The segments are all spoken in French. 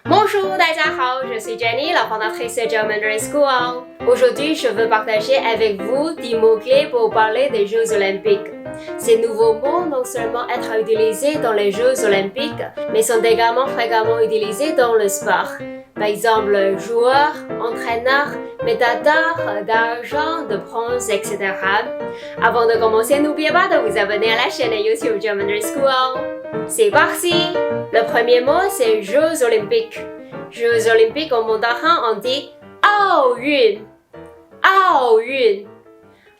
Bonjour, 大家好, je suis Jenny, la fondatrice de German Mandarin School. Aujourd'hui, je veux partager avec vous des mots-clés pour parler des Jeux Olympiques. Ces nouveaux mots non seulement être utilisés dans les Jeux Olympiques, mais sont également fréquemment utilisés dans le sport. Par exemple, joueur, entraîneur, médaille d'or, d'argent, de bronze, etc. Avant de commencer, n'oubliez pas de vous abonner à la chaîne YouTube German Mandarin School. C'est parti! Le premier mot, c'est Jeux Olympiques. Jeux Olympiques en mandarin, on dit 奥运. 奥运.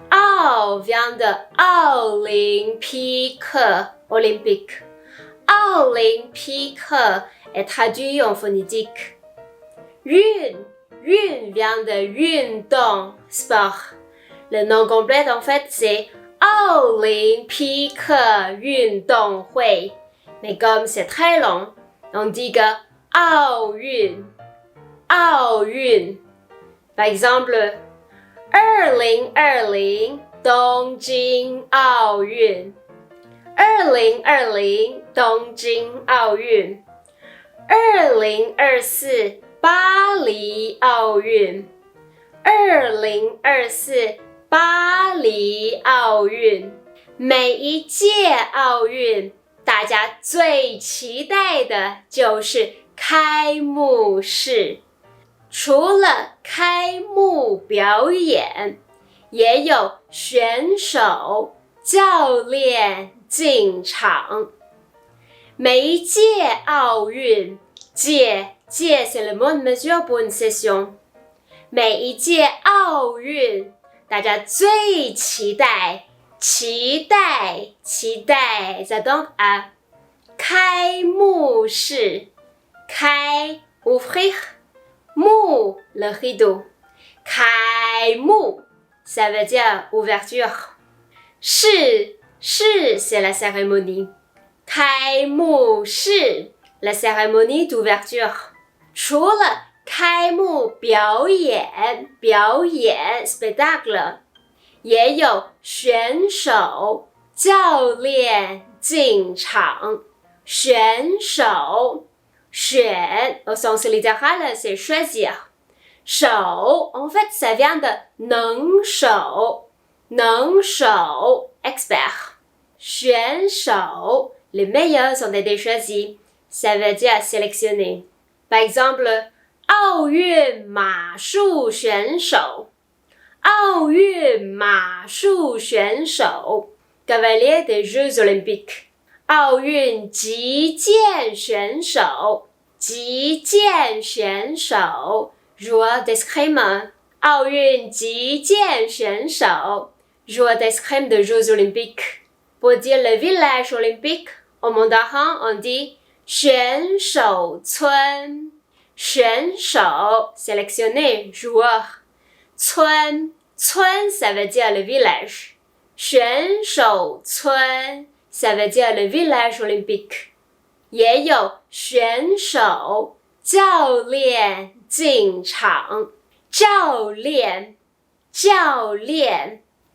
奥 vient de 奥林匹克 olympique. 奥林匹克 est traduit en phonétique. 运 vient de 运动 sport. Le nom complet en fait c'est 奥林匹克运动会. Mais comme c'est très long, on dit que 奥运. 奥运. Par exemple, 2020东京奥运. 2020东京奥运. 2024巴黎奥运. 2024巴黎奥运. 每一届奥运大家最期待的就是开幕式。除了开幕表演，也有选手、教练进场。每一届奥运，届 c'est le mot de mesure pour une session。每一届奥运，大家最期待。期待 ça donne à 开幕式。开 ouvrir, 幕 le rideau. 开幕 ça veut dire ouverture. 式 c'est la cérémonie. 开幕式 la cérémonie d'ouverture. 除了开幕表演 spectacle 也有选手、教练进场。选手，选 au sens littéral, c'est choisir. 手 en fait, ça vient de 能手 expert. 选手 les meilleurs ont été choisis. Ça veut dire sélectionner. Par exemple, 奥运马术选手。奥运马术选手 cavalier des Jeux Olympiques. 奥运击剑选手 joueur d'escrime. 奥运击剑选手 joueur d'escrime des Jeux Olympiques. Pour dire le village olympique, en mandarin on dit 选手村。选手 sélectionné, joueur. 村 ça veut dire le village. 选手村 ça veut dire le village olympique. 也有选手、教练进场。教练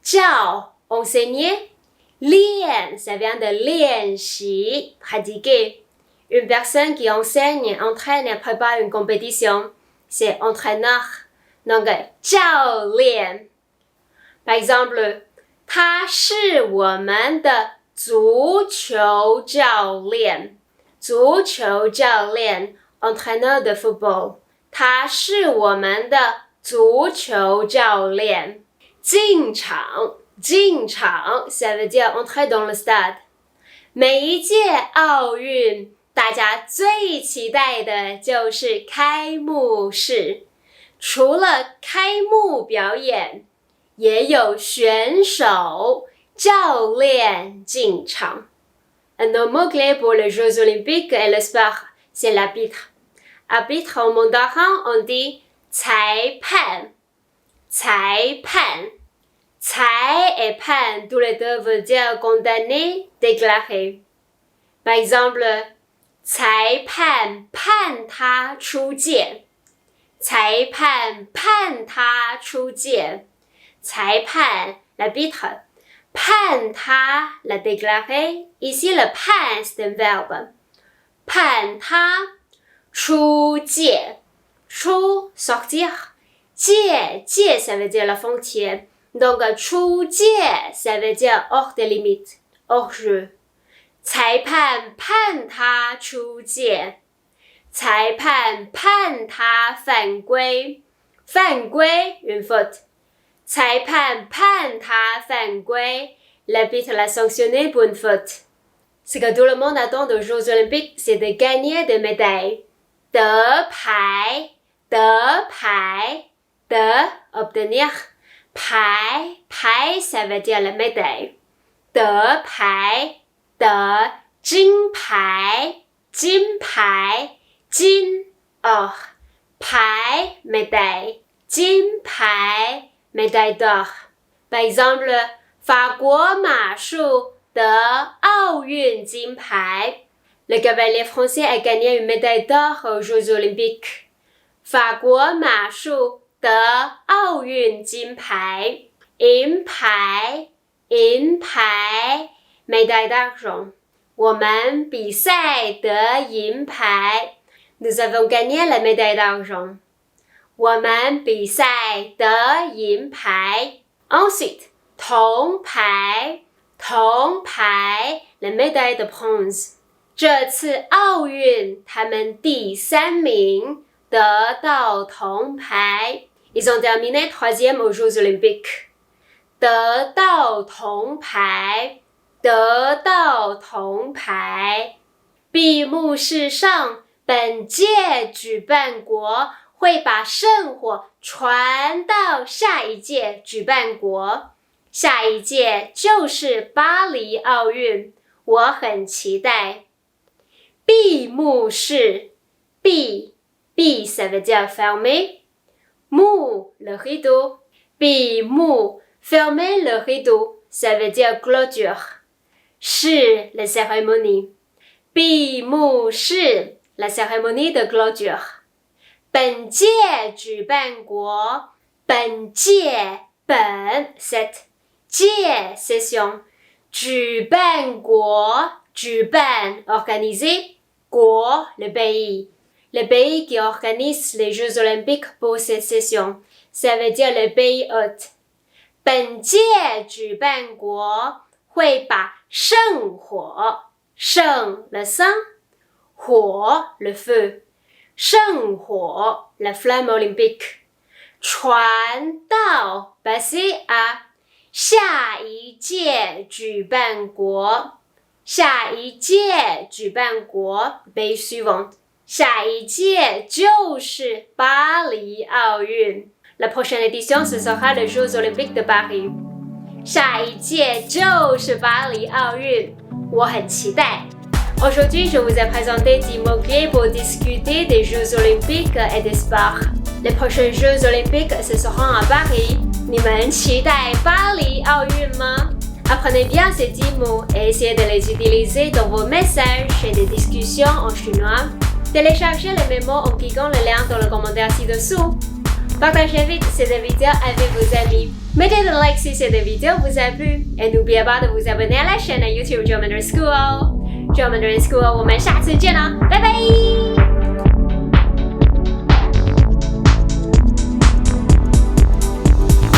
教 enseigner. 练 ça vient de 练习 pratiquer. Une personne qui enseigne, entraîne et prépare une compétition, c'est entraîneur. Donc, 教练。Par exemple, 他是我们的足球教练。足球教练 entraîneur de football. 他是我们的足球教练。进场 ça veut dire entrer dans le stade. 每一届奥运大家最期待的就是开幕式。除了开幕表演，也有选手、教练进场。Un autre mot-clé pour les Jeux Olympiques et le sport, c'est l'arbitre. Arbitre en mandarin, on dit 裁判。裁判。裁 et 判 tous les deux veulent dire condamner, déclarer. Par exemple, 裁判判他出界。裁判判他出界。裁判 l'arbitre. 判他 la déclarer. Ici, le 判 c'est un verbe. 判他出界，出 sortir, 界 ça veut dire la frontière. Donc 出界 ça veut dire hors des limites, hors jeu. 裁判判他出界，裁判判他犯规，犯规 une faute. 裁判判他犯规，l'arbitre l'a sanctionné pour une faute. Ce que tout le monde attend aux Jeux Olympiques, c'est de gagner des médailles. 得牌，得牌，得 obtenir. 牌 ça veut dire la médaille. 得牌，得金牌，金牌，金 or. 牌 médaille. 金牌 médaille d'or. Par exemple, 法国马术得奥运金牌。Le cavalier français a gagné une médaille d'or aux Jeux Olympiques. 法国马术得奥运金牌。银牌，银牌 médaille d'argent. 我们比赛得银牌。Nous avons gagné la médaille d'argent. 我们比赛得银牌。Ensuite, 铜牌，铜牌 la médaille de bronze. 这次奥运他们第3名，得到铜牌。Ils ont terminé 3e aux Jeux Olympiques. 得到铜牌，得到铜牌。闭幕式上，本届举办国会把圣火传到下一届举办国。下一届就是巴黎奥运，我很期待。闭幕式，闭 ça veut dire fermer. 幕 le rideau. 闭幕 fermer le rideau, ça veut dire clôture. 式 la cérémonie. 闭幕式 la cérémonie de clôture. 本届举办国，本届本 cette 届 session. 举办国，举办 organiser. 国 le pays qui organise les Jeux Olympiques pour cette session. Ça veut dire le pays hôte. 本届举办国会把圣火，圣 le sang, 火 le feu, 圣火 la flamme olympique, 传到 passer à 下一届举办国。下一届举办国 pays suivant. 下一届就是巴黎奥运。La prochaine édition, ce sera les Jeux Olympiques de Paris. 下一届就是巴黎奥运，我很期待。Aujourd'hui, je vous ai présenté 10 mots-clés pour discuter des Jeux Olympiques et des sports. Les prochains Jeux Olympiques, ce seront à Paris. 你们期待巴黎奥运吗？ Apprenez bien ces 10 mots et essayez de les utiliser dans vos messages et des discussions en chinois. Téléchargez les mémos en cliquant le lien dans le commentaire ci-dessous. Partagez vite cette vidéo avec vos amis. Mettez des likes si cette vidéo vous a plu. Et n'oubliez pas de vous abonner à la chaîne YouTube German School. German School, 我们下次见啦，拜拜。